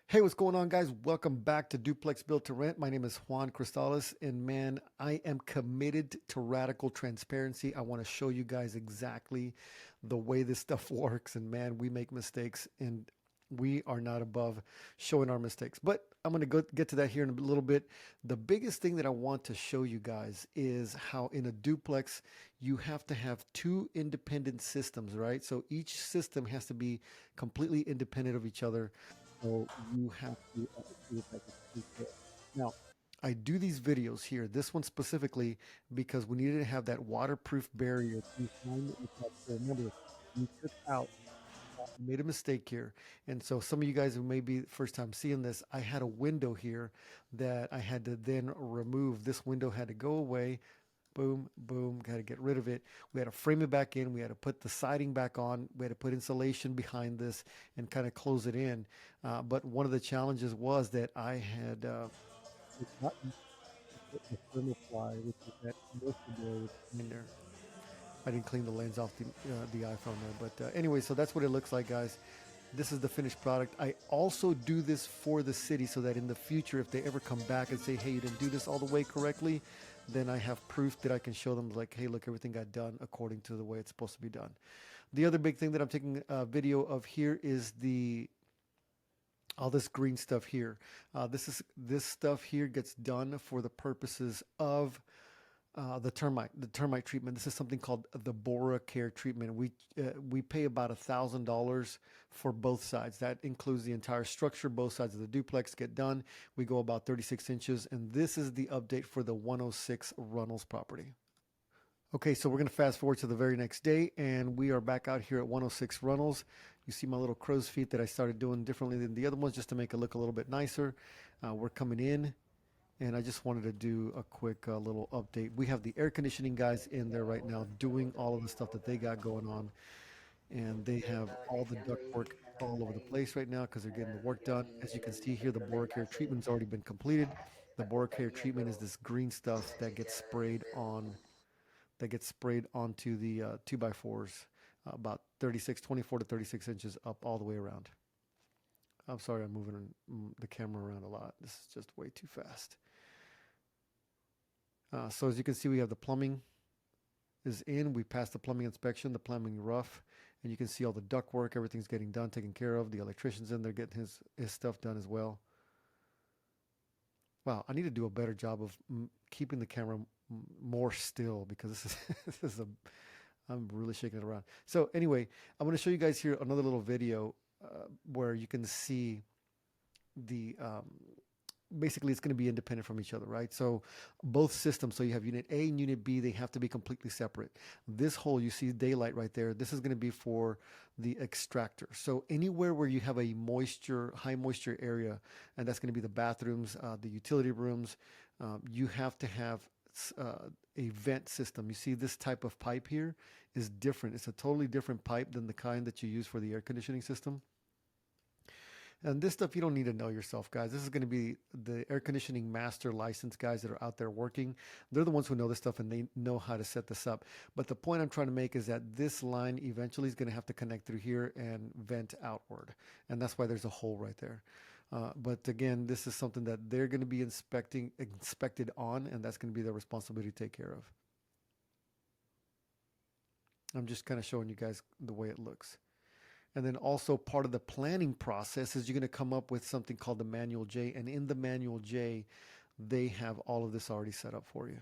Hey, what's going on, guys? Welcome back to Duplex Built to Rent. My name is Juan Cristales, and man, I am committed to radical transparency. I want to show you guys exactly the way this stuff works. And man, we make mistakes, and we are not above showing our mistakes. But I'm going to get to that here in a little bit. The biggest thing that I want to show you guys is how in a duplex, you have to have two independent systems, right? So each system has to be completely independent of each other. So you have to see if I can speak there. Now, I do these videos here, this one specifically, because we needed to have that waterproof barrier to find that we have to remember we took out, we made a mistake here. And so some of you guys who may be the first time seeing this, I had a window here that I had to then remove. This window had to go away. Boom, boom, got to get rid of it. We had to frame it back in. We had to put the siding back on. We had to put insulation behind this and kind of close it in. But one of the challenges was that I had forgotten to put the thermoply, which is that moisture barrier in there. I didn't clean the lens off the iPhone there, but anyway, so that's what it looks like, guys. This is the finished product. I also do this for the city so that in the future, if they ever come back and say, hey, you didn't do this all the way correctly, then I have proof that I can show them, like, hey, look, everything got done according to the way it's supposed to be done. The other big thing that I'm taking a video of here is the all this green stuff here. This stuff here gets done for the purposes of the termite treatment. This is something called the Bora Care treatment. We pay about $1,000 for both sides. That includes the entire structure. Both sides of the duplex get done. We go about 36 inches, and this is the update for the 106 Runnels property. Okay, so we're going to fast forward to the very next day, and we are back out here at 106 Runnels. You see my little crow's feet that I started doing differently than the other ones just to make it look a little bit nicer. We're coming in. And I just wanted to do a quick little update. We have the air conditioning guys in there right now doing all of the stuff that they got going on. And they have all the duct work all over the place right now because they're getting the work done. As you can see here, the Boracare treatment's already been completed. The Boracare treatment is this green stuff that gets sprayed onto the 2x4s, about 24 to 36 inches up all the way around. I'm sorry, I'm moving the camera around a lot. This is just way too fast. So as you can see, we have the plumbing is in. We passed the plumbing inspection, the plumbing rough, and you can see all the duct work. Everything's getting done, taken care of. The electrician's in there getting his stuff done as well. Wow, I need to do a better job of keeping the camera more still because this is this is a I'm really shaking it around. So anyway, I'm going to show you guys here another little video where you can see the basically it's going to be independent from each other, right? So both systems, so you have unit A and unit B, they have to be completely separate. This hole, you see daylight right there, this is going to be for the extractor. So anywhere where you have a high moisture area, and that's going to be the bathrooms, the utility rooms, you have to have a vent system. You see this type of pipe here is different. It's a totally different pipe than the kind that you use for the air conditioning system. And this stuff you don't need to know yourself, guys. This is going to be the air conditioning master license guys that are out there working. They're the ones who know this stuff and they know how to set this up. But the point I'm trying to make is that this line eventually is going to have to connect through here and vent outward. And that's why there's a hole right there. But again, this is something that they're going to be inspected on, and that's going to be their responsibility to take care of. I'm just kind of showing you guys the way it looks. And then also part of the planning process is you're going to come up with something called the Manual J. And in the Manual J, they have all of this already set up for you.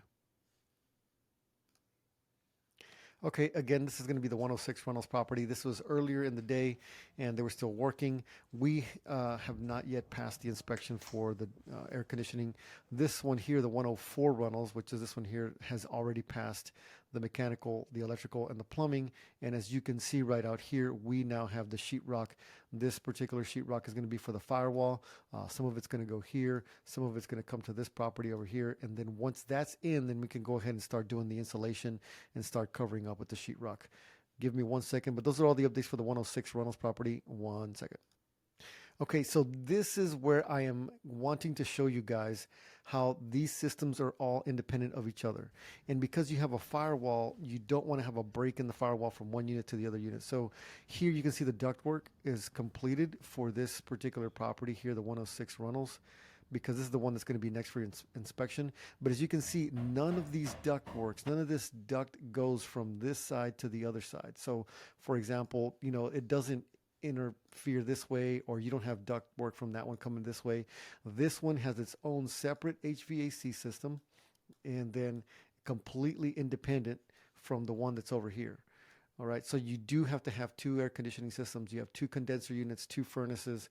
Okay, again, this is going to be the 106 Runnels property. This was earlier in the day, and they were still working. We have not yet passed the inspection for the air conditioning. This one here, the 104 Runnels, which is this one here, has already passed the mechanical, the electrical, and the plumbing. And as you can see right out here, we now have the sheetrock. This particular sheetrock is going to be for the firewall. Some of it's going to go here. Some of it's going to come to this property over here. And then once that's in, then we can go ahead and start doing the insulation and start covering up with the sheetrock. Give me 1 second, but those are all the updates for the 106 Runnels property. 1 second. Okay, so this is where I am wanting to show you guys how these systems are all independent of each other. And because you have a firewall, you don't want to have a break in the firewall from one unit to the other unit. So here you can see the ductwork is completed for this particular property here, the 106 Runnels, because this is the one that's going to be next for your inspection. But as you can see, none of these duct works, none of this duct goes from this side to the other side. So for example, it doesn't interfere this way, or you don't have duct work from that one coming this way. This one has its own separate HVAC system, and then completely independent from the one that's over here. All right, so you do have to have two air conditioning systems. You have two condenser units, two furnaces,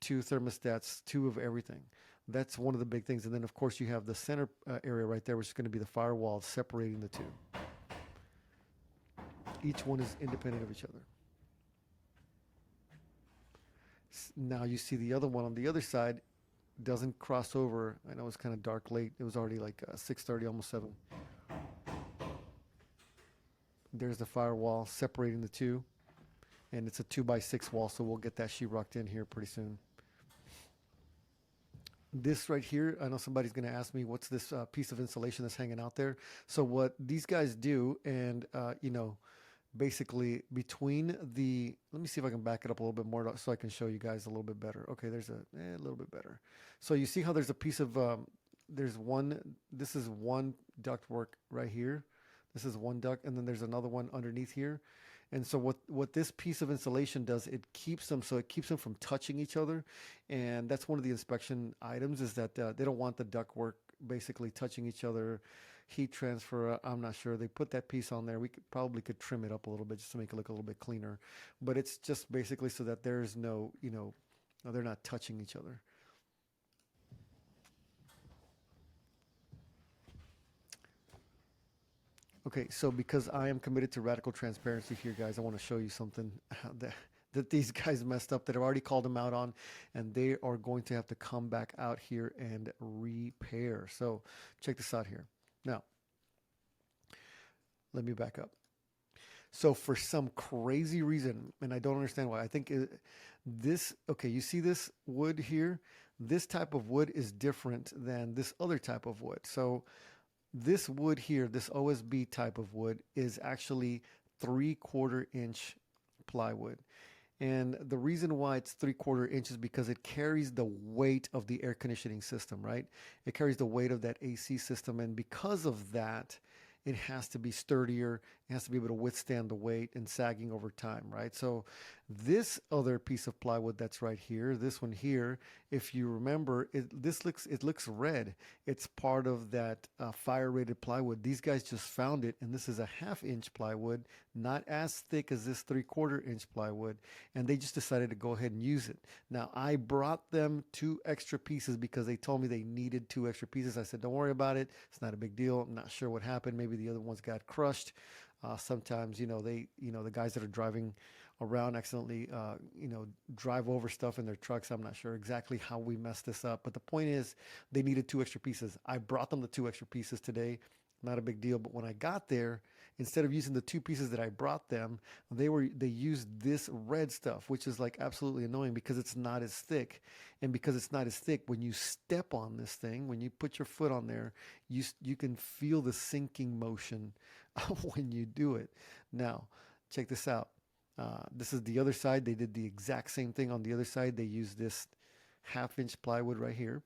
two thermostats, two of everything. That's one of the big things. And then, of course, you have the center area right there, which is going to be the firewall separating the two. Each one is independent of each other. Now you see the other one on the other side doesn't cross over. I know it's kind of dark late. It was already like 6:30, almost 7. There's the firewall separating the two, and it's a 2x6 wall, so we'll get that sheetrocked in here pretty soon. This right here, I know somebody's going to ask me, what's this piece of insulation that's hanging out there? So what these guys do, and basically between the, let me see if I can back it up a little bit more so I can show you guys a little bit better. Okay, there's a little bit better. So you see how there's a piece of, this is one duct work right here. This is one duct, and then there's another one underneath here. And so what this piece of insulation does, it keeps them from touching each other. And that's one of the inspection items, is that they don't want the ductwork basically touching each other. Heat transfer, I'm not sure. They put that piece on there. We probably could trim it up a little bit just to make it look a little bit cleaner. But it's just basically so that there's no, they're not touching each other. Okay, so because I am committed to radical transparency here, guys, I want to show you something that these guys messed up, that I've already called them out on, and they are going to have to come back out here and repair. So check this out here. Now, let me back up. So for some crazy reason, and I don't understand why, I think okay, you see this wood here? This type of wood is different than this other type of wood. So this wood here, this OSB type of wood, is actually 3/4 inch plywood. And the reason why it's 3/4 inch is because it carries the weight of the air conditioning system, right? It carries the weight of that AC system. And because of that, it has to be sturdier. It has to be able to withstand the weight and sagging over time, right? So this other piece of plywood that's right here, this one here, if you remember, it looks red. It's part of that fire-rated plywood. These guys just found it, and this is a 1/2 inch plywood, not as thick as this 3/4 inch plywood, and they just decided to go ahead and use it. Now, I brought them 2 extra pieces because they told me they needed 2 extra pieces. I said, don't worry about it. It's not a big deal. I'm not sure what happened. Maybe the other ones got crushed. Sometimes, the guys that are driving around accidentally, drive over stuff in their trucks. I'm not sure exactly how we messed this up, but the point is they needed 2 extra pieces. I brought them the 2 extra pieces today. Not a big deal. But when I got there, instead of using the 2 pieces that I brought them, they used this red stuff, which is like absolutely annoying because it's not as thick. And because it's not as thick, when you step on this thing, when you put your foot on there, you can feel the sinking motion when you do it. Now, check this out. This is the other side. They did the exact same thing on the other side. They used this 1/2 inch plywood right here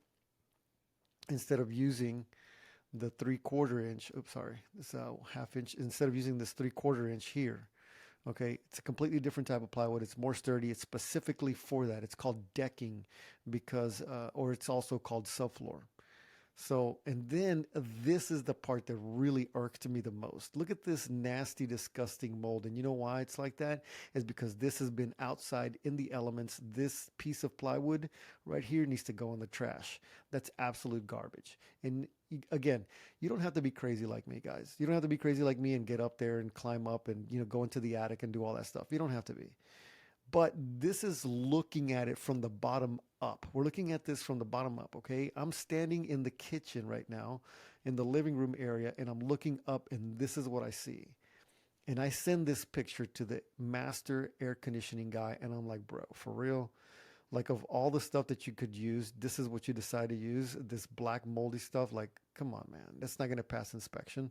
instead of using the 3/4 inch. Oops, sorry. This 1/2 inch instead of using this 3/4 inch here. Okay, it's a completely different type of plywood. It's more sturdy. It's specifically for that. It's called decking because, or it's also called subfloor. So, and then this is the part that really irked me the most. Look at this nasty, disgusting mold. And you know why it's like that? Is because this has been outside in the elements. This piece of plywood right here needs to go in the trash. That's absolute garbage. And again, you don't have to be crazy like me, guys. You don't have to be crazy like me and get up there and climb up and, go into the attic and do all that stuff. You don't have to be. But this is looking at it from the bottom up. We're looking at this from the bottom up, okay? I'm standing in the kitchen right now, in the living room area, and I'm looking up, and this is what I see. And I send this picture to the master air conditioning guy, and I'm like, bro, for real? Like of all the stuff that you could use, this is what you decide to use. This black moldy stuff, like, come on, man, that's not going to pass inspection.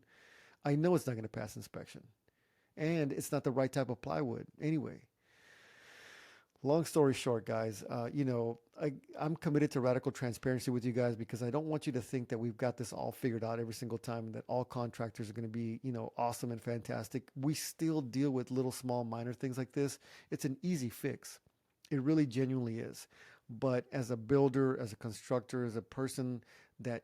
I know it's not going to pass inspection, and it's not the right type of plywood anyway. Long story short, guys, I'm committed to radical transparency with you guys because I don't want you to think that we've got this all figured out every single time and that all contractors are going to be, awesome and fantastic. We still deal with little, small, minor things like this. It's an easy fix. It really genuinely is. But as a builder, as a constructor, as a person that,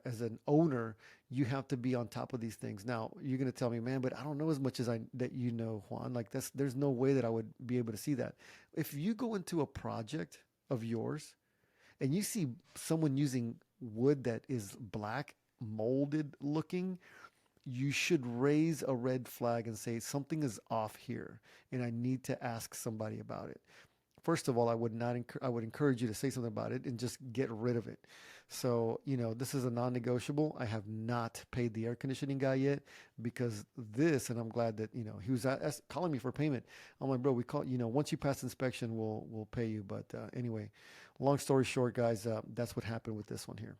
as an owner, you have to be on top of these things. Now, you're going to tell me, man, but I don't know as much as I that you know, Juan. Like there's no way that I would be able to see that. If you go into a project of yours and you see someone using wood that is black, molded looking, you should raise a red flag and say something is off here and I need to ask somebody about it. First of all, I would encourage you to say something about it and just get rid of it. So, this is a non-negotiable. I have not paid the air conditioning guy yet because this, and I'm glad that, he was calling me for payment. I'm like, bro, we call, once you pass inspection, we'll pay you. But anyway, long story short, guys, that's what happened with this one here.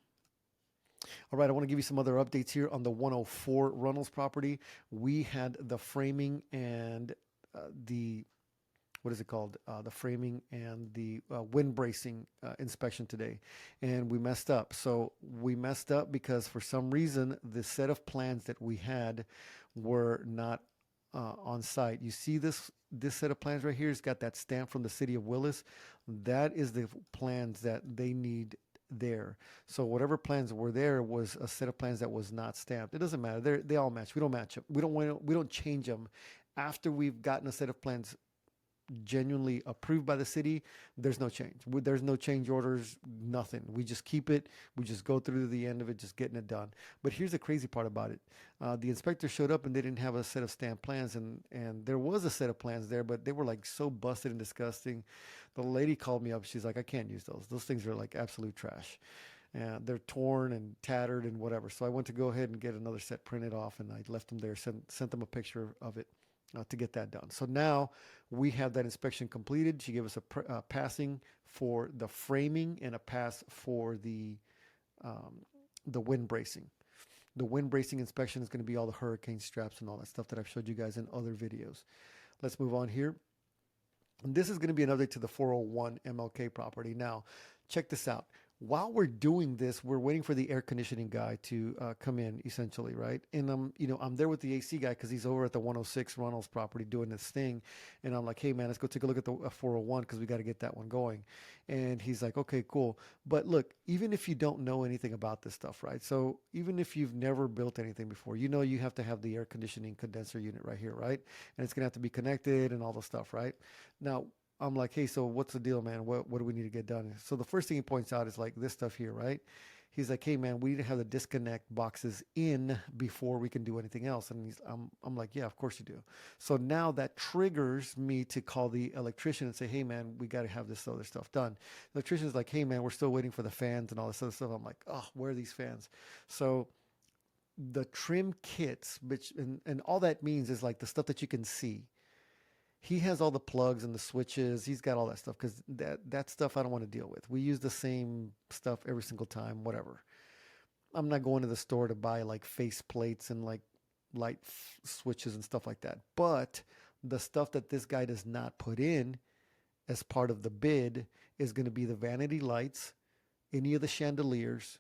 All right, I want to give you some other updates here on the 104 Runnels property. We had the framing and the what is it called? The framing and the wind bracing inspection today. And we messed up. So we messed up because for some reason, the set of plans that we had were not on site. You see this set of plans right here? It's got that stamp from the city of Willis. That is the plans that they need there. So whatever plans were there was a set of plans that was not stamped. It doesn't matter. They all match. We don't match them. We don't change them after we've gotten a set of plans genuinely approved by the city. There's no change. There's no change orders, nothing. We just keep it. We just go through to the end of it, just getting it done. But here's the crazy part about it. The inspector showed up and they didn't have a set of stamped plans, and there was a set of plans there, but they were like so busted and disgusting. The lady called me up. She's like, I can't use those. Those things are like absolute trash. And they're torn and tattered and whatever. So I went to go ahead and get another set printed off, and I left them there, sent them a picture of it to get that done. So now we have that inspection completed. She gave us a passing for the framing and a pass for the wind bracing. The wind bracing inspection is going to be all the hurricane straps and all that stuff that I've showed you guys in other videos. Let's move on here. And this is going to be an update to the 401 MLK property. Now, check this out. While we're doing this, we're waiting for the air conditioning guy to come in, essentially, right? And I'm there with the AC guy because he's over at the 106 Runnels property doing this thing, and I'm like, hey man, let's go take a look at the 401 because we got to get that one going. And he's like, okay, cool. But look, even if you don't know anything about this stuff, right? So even if you've never built anything before, you have to have the air conditioning condenser unit right here, right? And it's gonna have to be connected and all the stuff, right? Now, I'm like, hey, so what's the deal, man? What do we need to get done? So the first thing he points out is like this stuff here, right? He's like, hey, man, we need to have the disconnect boxes in before we can do anything else. And I'm like, yeah, of course you do. So now that triggers me to call the electrician and say, hey, man, we got to have this other stuff done. The electrician's like, hey, man, we're still waiting for the fans and all this other stuff. I'm like, oh, where are these fans? So the trim kits, which and all that means is like the stuff that you can see. He has all the plugs and the switches. He's got all that stuff because that stuff I don't want to deal with. We use the same stuff every single time, whatever. I'm not going to the store to buy like face plates and like light switches and stuff like that. But the stuff that this guy does not put in as part of the bid is going to be the vanity lights, any of the chandeliers,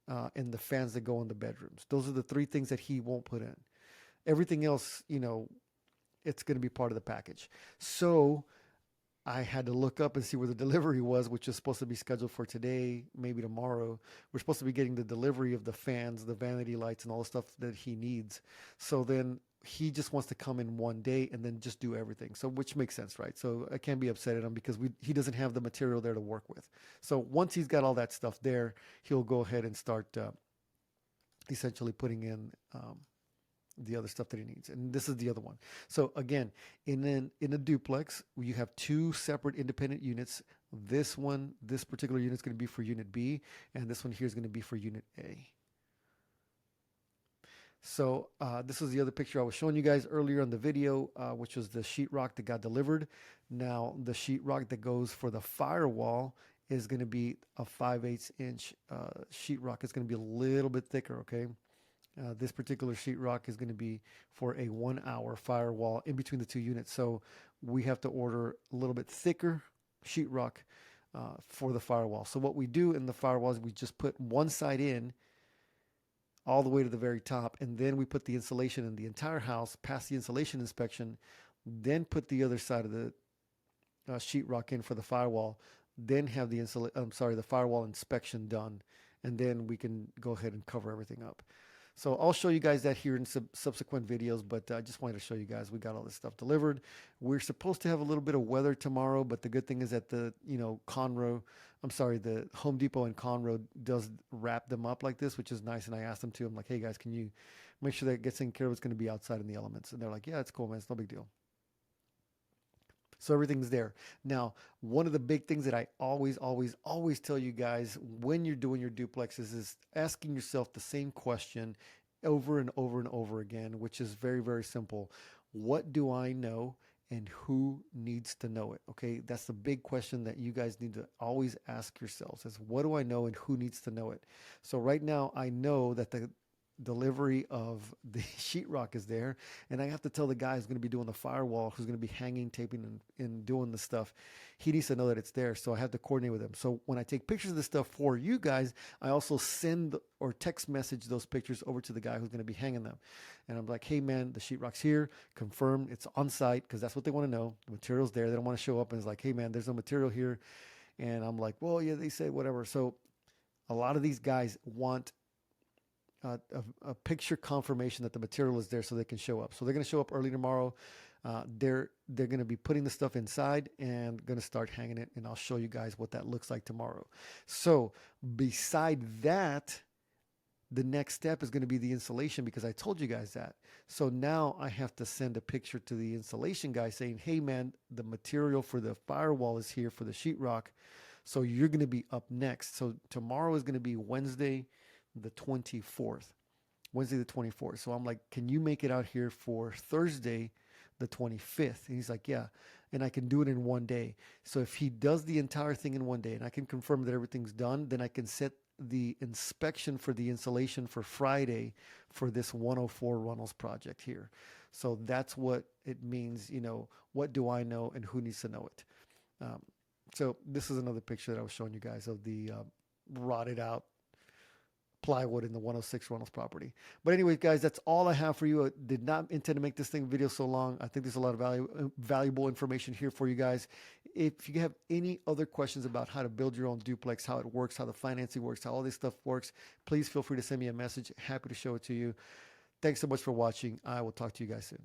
and the fans that go in the bedrooms. Those are the three things that he won't put in. Everything else, it's going to be part of the package. So I had to look up and see where the delivery was, which is supposed to be scheduled for today, maybe tomorrow. We're supposed to be getting the delivery of the fans, the vanity lights, and all the stuff that he needs. So then he just wants to come in one day and then just do everything. So which makes sense, right? So I can't be upset at him because he doesn't have the material there to work with. So once he's got all that stuff there, he'll go ahead and start essentially putting in the other stuff that he needs. And this is the other one. So again, in a duplex, you have two separate independent units. This particular unit is going to be for unit B, and this one here is going to be for unit A. So this is the other picture I was showing you guys earlier in the video, which was the sheetrock that got delivered. Now the sheetrock that goes for the firewall is going to be a 5/8 inch sheetrock. It's going to be a little bit thicker, okay? This particular sheetrock is going to be for a 1 hour firewall in between the two units. So we have to order a little bit thicker sheetrock for the firewall. So what we do in the firewall is we just put one side in all the way to the very top, and then we put the insulation in the entire house, pass the insulation inspection, then put the other side of the sheetrock in for the firewall, then have the firewall inspection done, and then we can go ahead and cover everything up. So I'll show you guys that here in subsequent videos, but I just wanted to show you guys we got all this stuff delivered. We're supposed to have a little bit of weather tomorrow, but the good thing is that the Home Depot and Conroe does wrap them up like this, which is nice. And I asked them to. I'm like, hey guys, can you make sure that it gets taken care of? It's going to be outside in the elements, and they're like, yeah, it's cool, man. It's no big deal. So everything's there. Now, one of the big things that I always tell you guys when you're doing your duplexes is asking yourself the same question over and over and over again, which is very, very simple. What do I know and who needs to know it? Okay, that's the big question that you guys need to always ask yourselves is what do I know and who needs to know it? So right now I know that the delivery of the sheetrock is there, and I have to tell the guy who's going to be doing the firewall, who's going to be hanging, taping, and doing the stuff, he needs to know that it's there. So I have to coordinate with him. So when I take pictures of this stuff for you guys, I also send or text message those pictures over to the guy who's going to be hanging them. And I'm like, hey man, the sheetrock's here, confirmed, it's on site, because that's what they want to know. The material's there. They don't want to show up and it's like, hey man, there's no material here. And I'm like, well, yeah, they say whatever. So a lot of these guys want a picture confirmation that the material is there so they can show up. So they're going to show up early tomorrow. They're going to be putting the stuff inside and going to start hanging it, and I'll show you guys what that looks like tomorrow. So beside that, the next step is going to be the installation, because I told you guys that. So now I have to send a picture to the installation guy saying, hey man, the material for the firewall is here for the sheetrock. So you're going to be up next. So tomorrow is going to be Wednesday the 24th. Wednesday the 24th. So I'm like, can you make it out here for Thursday the 25th? And he's like, yeah. And I can do it in one day. So if he does the entire thing in one day and I can confirm that everything's done, then I can set the inspection for the installation for Friday for this 104 Runnels project here. So that's what it means, what do I know and who needs to know it? So this is another picture that I was showing you guys of the rotted out plywood in the 106 Runnels property. But anyways, guys, that's all I have for you. I did not intend to make this video so long. I think there's a lot of valuable information here for you guys. If you have any other questions about how to build your own duplex, how it works, how the financing works, how all this stuff works, please feel free to send me a message. Happy to show it to you. Thanks so much for watching. I will talk to you guys soon.